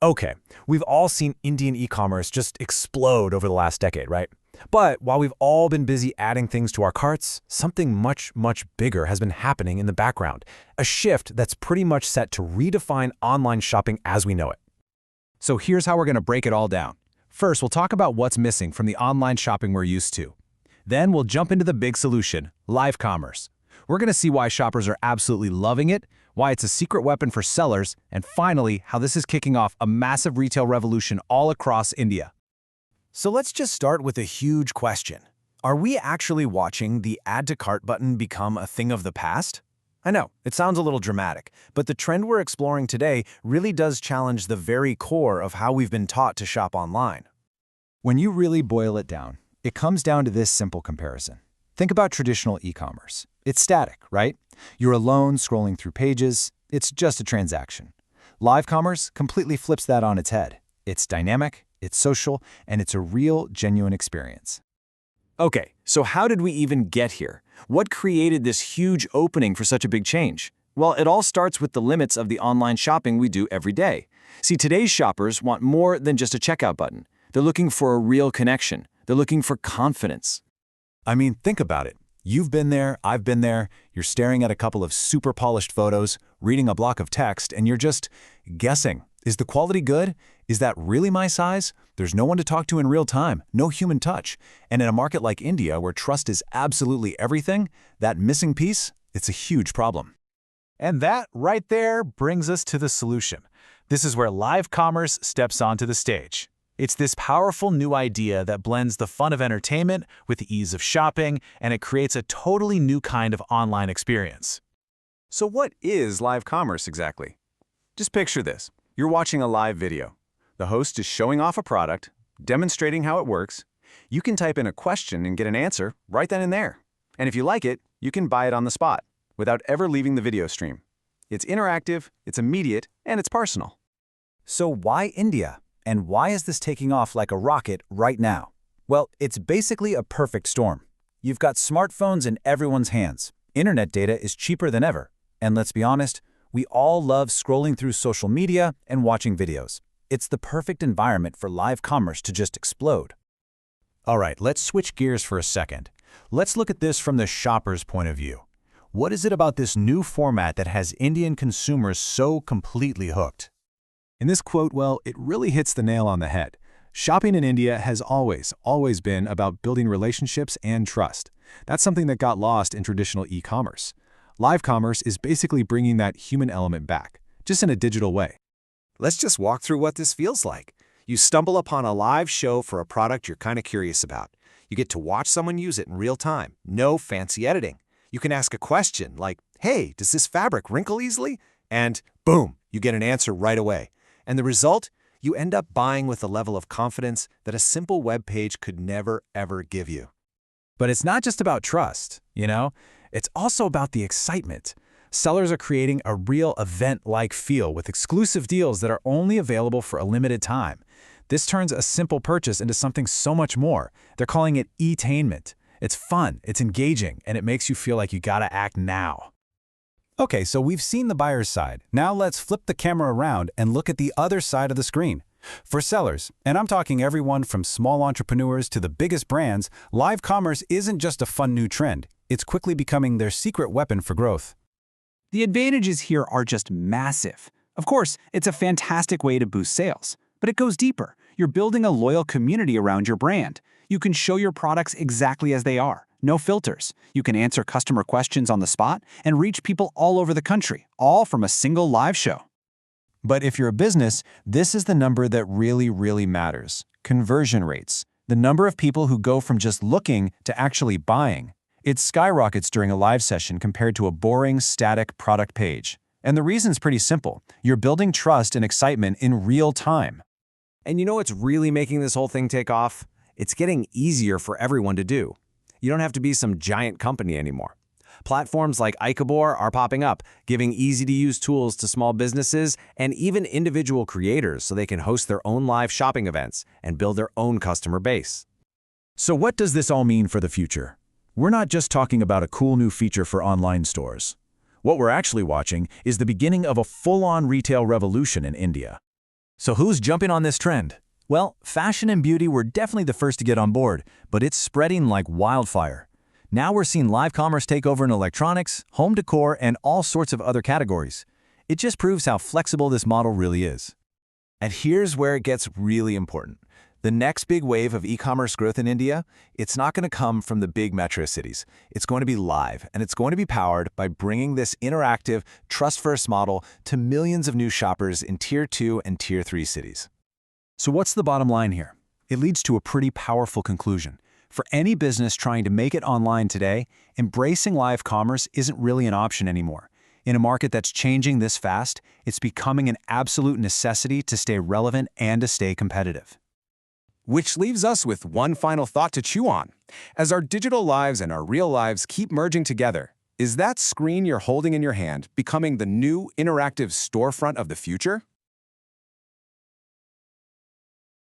Okay, we've all seen Indian e-commerce just explode over the last decade, right? But while we've all been busy adding things to our carts, something much, much bigger has been happening in the background. A shift that's pretty much set to redefine online shopping as we know it. So here's how we're going to break it all down. First, we'll talk about what's missing from the online shopping we're used to. Then we'll jump into the big solution, live commerce. We're going to see why shoppers are absolutely loving it, why it's a secret weapon for sellers, and finally, how this is kicking off a massive retail revolution all across India. So let's just start with a huge question. Are we actually watching the Add to Cart button become a thing of the past? I know, it sounds a little dramatic, but the trend we're exploring today really does challenge the very core of how we've been taught to shop online. When you really boil it down, it comes down to this simple comparison. Think about traditional e-commerce. It's static, right? You're alone scrolling through pages. It's just a transaction. Live commerce completely flips that on its head. It's dynamic, it's social, and it's a real, genuine experience. Okay, so how did we even get here? What created this huge opening for such a big change? Well, it all starts with the limits of the online shopping we do every day. See, today's shoppers want more than just a checkout button. They're looking for a real connection. They're looking for confidence. I mean, think about it. You've been there, I've been there, you're staring at a couple of super polished photos, reading a block of text, and you're just guessing. Is the quality good? Is that really my size? There's no one to talk to in real time, no human touch. And in a market like India, where trust is absolutely everything, that missing piece, it's a huge problem. And that right there brings us to the solution. This is where live commerce steps onto the stage. It's this powerful new idea that blends the fun of entertainment with the ease of shopping, and it creates a totally new kind of online experience. So what is live commerce exactly? Just picture this. You're watching a live video. The host is showing off a product, demonstrating how it works. You can type in a question and get an answer right then and there. And if you like it, you can buy it on the spot without ever leaving the video stream. It's interactive, it's immediate, and it's personal. So why India? And why is this taking off like a rocket right now? Well, it's basically a perfect storm. You've got smartphones in everyone's hands. Internet data is cheaper than ever. And let's be honest, we all love scrolling through social media and watching videos. It's the perfect environment for live commerce to just explode. All right, let's switch gears for a second. Let's look at this from the shopper's point of view. What is it about this new format that has Indian consumers so completely hooked? In this quote, well, it really hits the nail on the head. Shopping in India has always been about building relationships and trust. That's something that got lost in traditional e-commerce. Live commerce is basically bringing that human element back, just in a digital way. Let's just walk through what this feels like. You stumble upon a live show for a product you're kind of curious about. You get to watch someone use it in real time. No fancy editing. You can ask a question like, hey, does this fabric wrinkle easily? And boom, you get an answer right away. And the result? You end up buying with a level of confidence that a simple web page could never, ever give you. But it's not just about trust, you know? It's also about the excitement. Sellers are creating a real event-like feel with exclusive deals that are only available for a limited time. This turns a simple purchase into something so much more. They're calling it e-tainment. It's fun, it's engaging, and it makes you feel like you gotta act now. Okay, so we've seen the buyer's side. Now let's flip the camera around and look at the other side of the screen. For sellers, and I'm talking everyone from small entrepreneurs to the biggest brands, live commerce isn't just a fun new trend. It's quickly becoming their secret weapon for growth. The advantages here are just massive. Of course, it's a fantastic way to boost sales, but it goes deeper. You're building a loyal community around your brand. You can show your products exactly as they are. No filters. You can answer customer questions on the spot and reach people all over the country, all from a single live show. But if you're a business, this is the number that really matters. Conversion rates. The number of people who go from just looking to actually buying. It skyrockets during a live session compared to a boring, static product page. And the reason's pretty simple. You're building trust and excitement in real time. And you know what's really making this whole thing take off? It's getting easier for everyone to do. You don't have to be some giant company anymore. Platforms like Ikibor are popping up, giving easy-to-use tools to small businesses and even individual creators so they can host their own live shopping events and build their own customer base. So what does this all mean for the future? We're not just talking about a cool new feature for online stores. What we're actually watching is the beginning of a full-on retail revolution in India. So who's jumping on this trend? Well, fashion and beauty were definitely the first to get on board, but it's spreading like wildfire. Now we're seeing live commerce take over in electronics, home decor, and all sorts of other categories. It just proves how flexible this model really is. And here's where it gets really important. The next big wave of e-commerce growth in India, it's not going to come from the big metro cities. It's going to be live, and it's going to be powered by bringing this interactive, trust-first model to millions of new shoppers in Tier 2 and Tier 3 cities. So what's the bottom line here? It leads to a pretty powerful conclusion. For any business trying to make it online today, embracing live commerce isn't really an option anymore. In a market that's changing this fast, it's becoming an absolute necessity to stay relevant and to stay competitive. Which leaves us with one final thought to chew on. As our digital lives and our real lives keep merging together, is that screen you're holding in your hand becoming the new interactive storefront of the future?